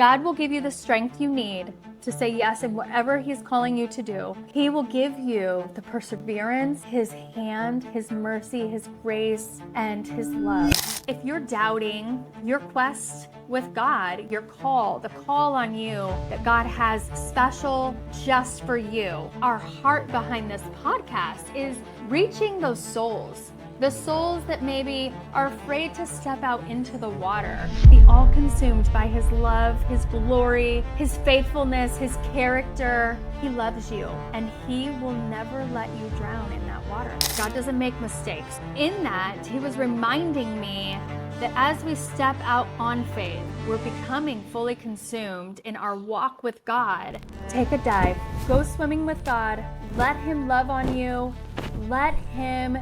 God will give you the strength you need to say yes in whatever He's calling you to do. He will give you the perseverance, His hand, His mercy, His grace, and His love. If you're doubting your quest with God, your call, the call on you that God has special just for you, our heart behind this podcast is reaching those souls. The souls that maybe are afraid to step out into the water, be all consumed by His love, His glory, His faithfulness, His character. He loves you, and He will never let you drown in that water. God doesn't make mistakes. In that, He was reminding me that as we step out on faith, we're becoming fully consumed in our walk with God. Take a dive, go swimming with God, let Him love on you, let Him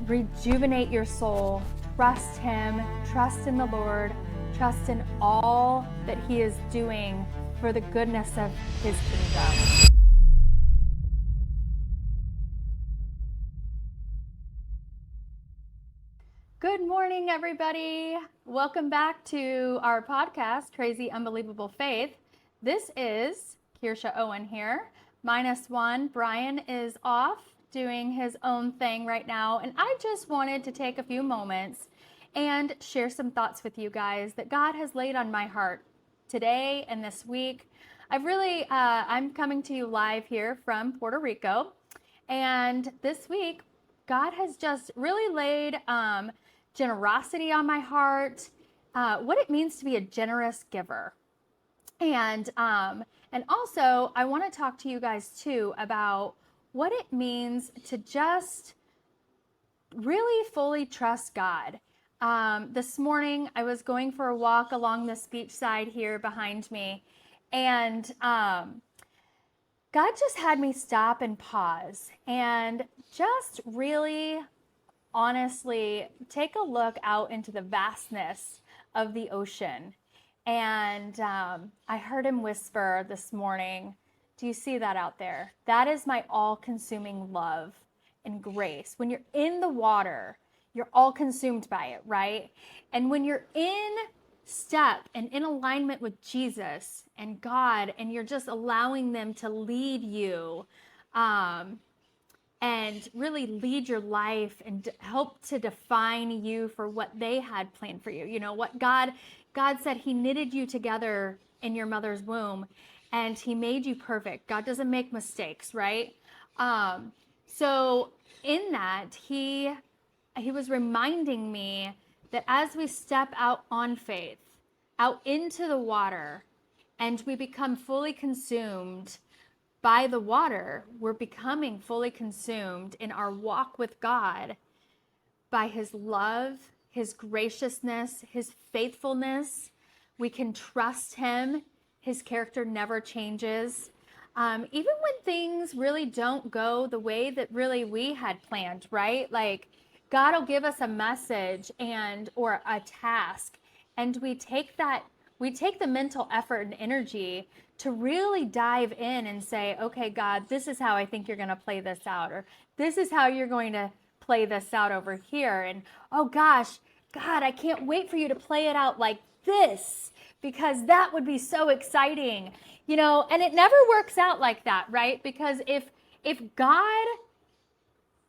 rejuvenate your soul. Trust Him, trust in the Lord, trust in all that He is doing for the goodness of His kingdom. Good morning, everybody. Welcome back to our podcast, Crazy Unbelievable Faith. This is Kersha Owen here. -1, Brian is off doing his own thing right now, and I just wanted to take a few moments and share some thoughts with you guys that God has laid on my heart today and this week. I'm coming to you live here from Puerto Rico, and this week God has just really laid generosity on my heart, what it means to be a generous giver. And also I want to talk to you guys too about what it means to just really fully trust God. This morning I was going for a walk along this beachside here behind me, and God just had me stop and pause and just really honestly take a look out into the vastness of the ocean. And I heard Him whisper this morning, do you see that out there? That is my all-consuming love and grace. When you're in the water, you're all consumed by it, right? And when you're in step and in alignment with Jesus and God, and you're just allowing them to lead you, and really lead your life and help to define you for what they had planned for you. You know, what God said He knitted you together in your mother's womb, and He made you perfect. God doesn't make mistakes, right? So in that, He was reminding me that as we step out on faith, out into the water, and we become fully consumed by the water, we're becoming fully consumed in our walk with God by His love, His graciousness, His faithfulness. We can trust Him. His character never changes. Even when things really don't go the way that really we had planned, right? Like God will give us a message or a task, and we take the mental effort and energy to really dive in and say, okay, God, this is how I think you're going to play this out, or this is how you're going to play this out over here. And oh gosh, God, I can't wait for you to play it out like this, because that would be so exciting, you know. And it never works out like that, right? Because if God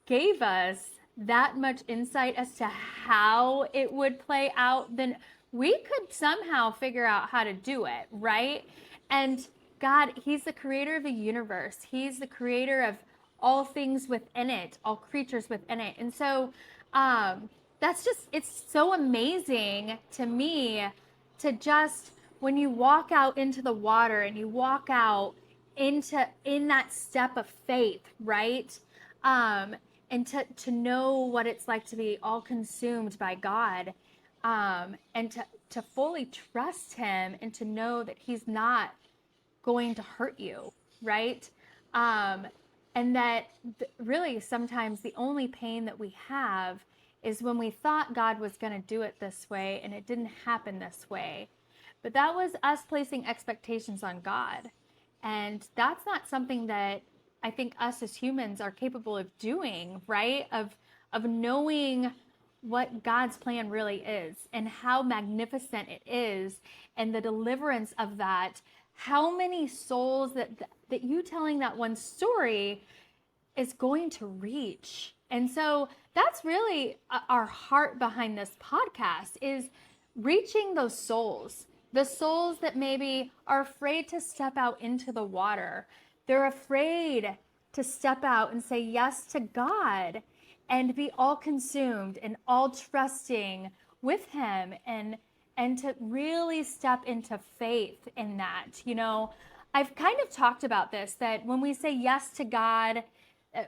gave us that much insight as to how it would play out, then we could somehow figure out how to do it, right? And God, He's the creator of the universe. He's the creator of all things within it, all creatures within it. And so it's so amazing to me to just, when you walk out into the water and you walk out in that step of faith, right? And to know what it's like to be all consumed by God, and to fully trust Him, and to know that He's not going to hurt you, right? And that really sometimes the only pain that we have is when we thought God was going to do it this way and it didn't happen this way. But that was us placing expectations on God. And that's not something that I think us as humans are capable of doing, right? Of knowing what God's plan really is and how magnificent it is, and the deliverance of that, how many souls that you telling that one story is going to reach. And so that's really our heart behind this podcast, is reaching those souls, the souls that maybe are afraid to step out into the water. They're afraid to step out and say yes to God and be all consumed and all trusting with him, and to really step into faith in that. I've kind of talked about this, that when we say yes to God,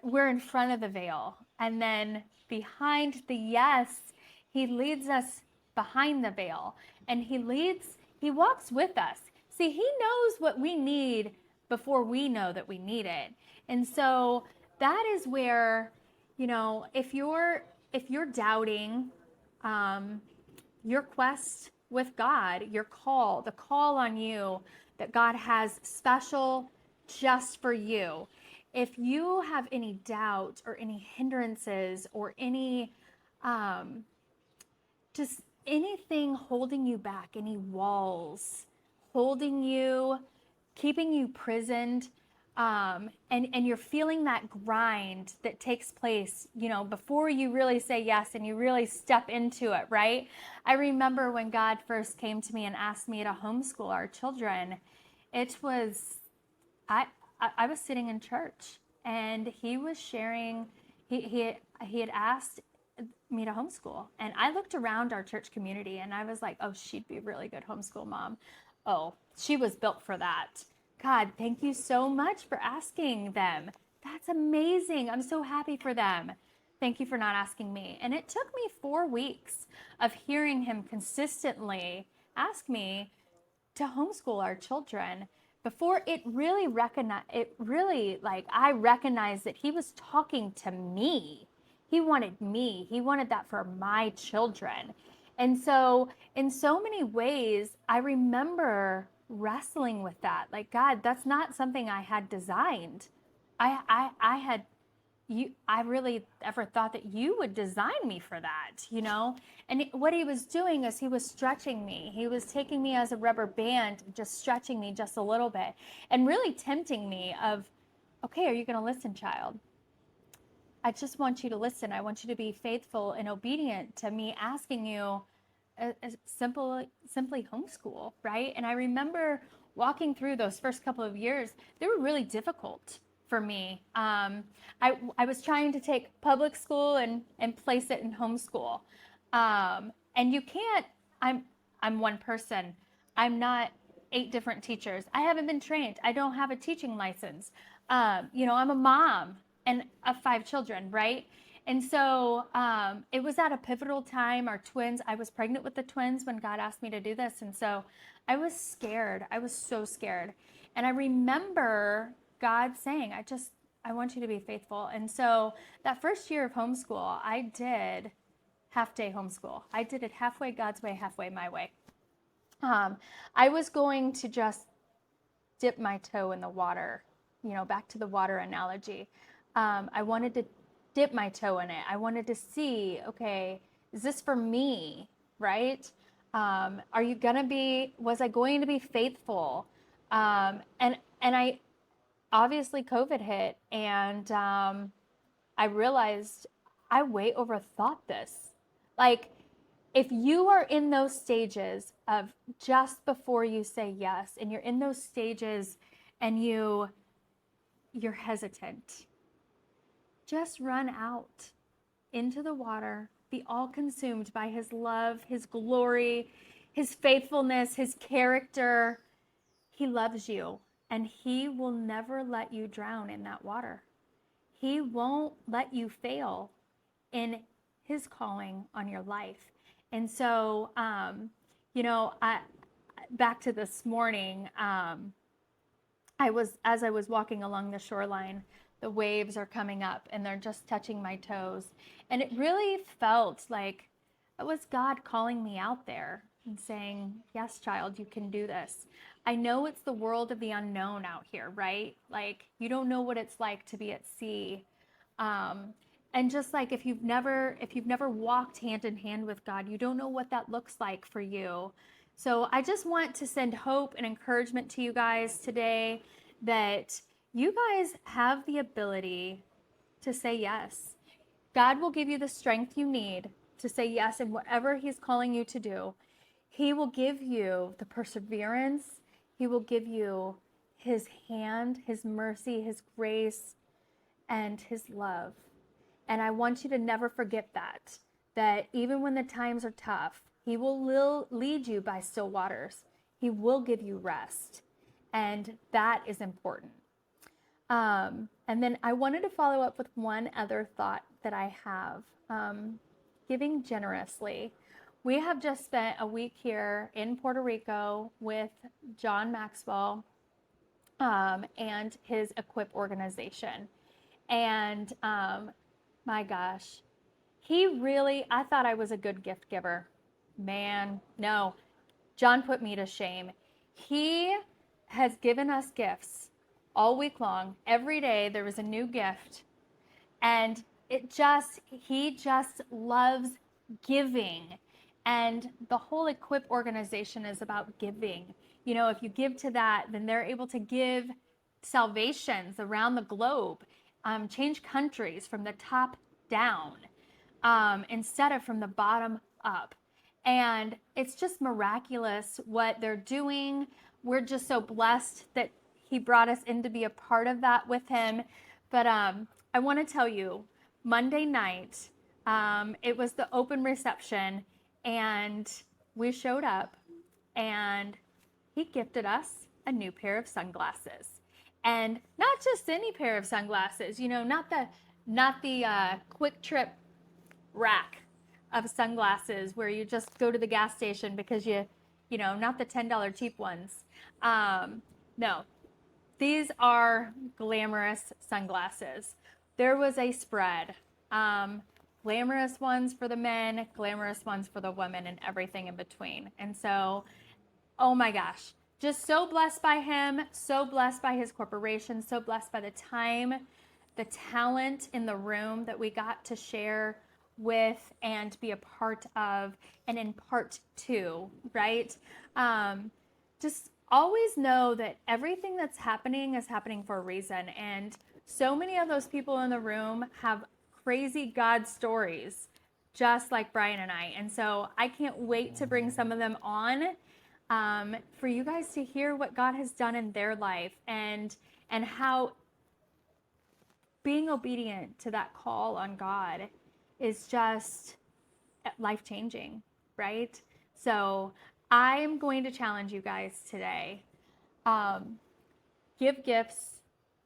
we're in front of the veil, and then behind the yes, he leads us behind the veil, and he walks with us. See, he knows what we need before we know that we need it. And so that is where, if you're doubting your quest with God, the call on you that God has special just for you. If you have any doubt or any hindrances or any just anything holding you back, any walls holding you, keeping you prisoned, and you're feeling that grind that takes place, before you really say yes and you really step into it, right? I remember when God first came to me and asked me to homeschool our children, it was, I was sitting in church, and he was sharing, he had asked me to homeschool, and I looked around our church community and I was like, oh, she'd be a really good homeschool mom. Oh, she was built for that. God, thank you so much for asking them. That's amazing. I'm so happy for them. Thank you for not asking me. And it took me 4 weeks of hearing him consistently ask me to homeschool our children before I recognized that he was talking to me. He wanted me. He wanted that for my children. And so in so many ways, I remember wrestling with that. Like, God, that's not something I had designed. I really ever thought that you would design me for that. And what he was doing is he was stretching me. He was taking me as a rubber band, just stretching me just a little bit, and really tempting me of, okay, are you going to listen, child? I just want you to listen. I want you to be faithful and obedient to me asking you simply homeschool, right? And I remember walking through those first couple of years. They were really difficult for me. I was trying to take public school and place it in homeschool. And you can't, I'm one person. I'm not 8 different teachers. I haven't been trained. I don't have a teaching license. I'm a mom and of 5 children, right? And so it was at a pivotal time. Our twins, I was pregnant with the twins when God asked me to do this. And so I was scared. I was so scared. And I remember God saying, I want you to be faithful. And so that first year of homeschool, I did half-day homeschool. I did it halfway God's way, halfway my way. I was going to just dip my toe in the water, back to the water analogy. I wanted to dip my toe in it. I wanted to see, okay, is this for me, right? Was I going to be faithful? And I, obviously COVID hit, and I realized I way overthought this. Like, if you are in those stages of just before you say yes, and you're in those stages and you're hesitant, just run out into the water, be all consumed by his love, his glory, his faithfulness, his character. He loves you, and he will never let you drown in that water. He won't let you fail in his calling on your life. And so, back to this morning, as I was walking along the shoreline, the waves are coming up and they're just touching my toes. And it really felt like it was God calling me out there and saying, yes, child, you can do this. I know it's the world of the unknown out here, right? Like, you don't know what it's like to be at sea. And just like if you've never walked hand in hand with God, you don't know what that looks like for you. So I just want to send hope and encouragement to you guys today that you guys have the ability to say yes. God will give you the strength you need to say yes in whatever He's calling you to do. He will give you the perseverance. He will give you His hand, His mercy, His grace, and His love. And I want you to never forget that even when the times are tough, He will lead you by still waters. He will give you rest. And that is important. And then I wanted to follow up with one other thought that I have. Giving generously. We have just spent a week here in Puerto Rico with John Maxwell and his Equip organization. And my gosh, I thought I was a good gift giver. Man, no, John put me to shame. He has given us gifts all week long. Every day there was a new gift. And he just loves giving. And the whole Equip organization is about giving. You know, if you give to that, then they're able to give salvations around the globe, change countries from the top down instead of from the bottom up. And it's just miraculous what they're doing. We're just so blessed that He brought us in to be a part of that with Him. But I want to tell you, Monday night, it was the open reception, and we showed up, and He gifted us a new pair of sunglasses. And not just any pair of sunglasses, you know, not the quick trip rack of sunglasses where you just go to the gas station because you know, not the $10 cheap ones. No, these are glamorous sunglasses. There was a spread. Glamorous ones for the men, glamorous ones for the women, and everything in between. And so, oh my gosh, just so blessed by Him, so blessed by His corporation, so blessed by the time, the talent in the room that we got to share with and be a part of and in part two, right? Just always know that everything that's happening is happening for a reason. And so many of those people in the room have crazy God stories, just like Brian and I. And so I can't wait to bring some of them on for you guys to hear what God has done in their life and how being obedient to that call on God is just life-changing, right? So I'm going to challenge you guys today. Give gifts,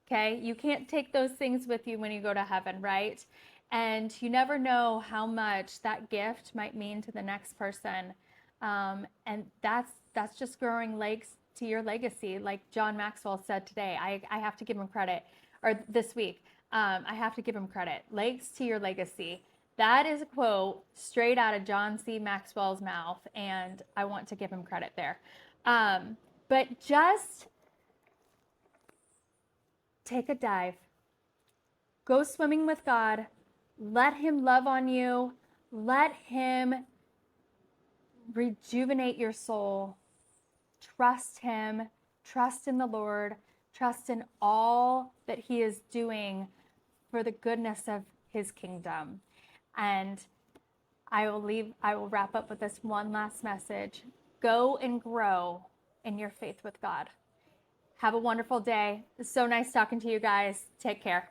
okay? You can't take those things with you when you go to heaven, right? And you never know how much that gift might mean to the next person. And that's just growing legs to your legacy. Like John Maxwell said today, I have to give him credit, or this week, I have to give him credit. Legs to your legacy. That is a quote straight out of John C. Maxwell's mouth, and I want to give him credit there. But just take a dive. Go swimming with God. Let Him love on you. Let Him rejuvenate your soul. Trust Him. Trust in the Lord. Trust in all that He is doing for the goodness of His kingdom. And I will wrap up with this one last message. Go and grow in your faith with God. Have a wonderful day. It's so nice talking to you guys. Take care.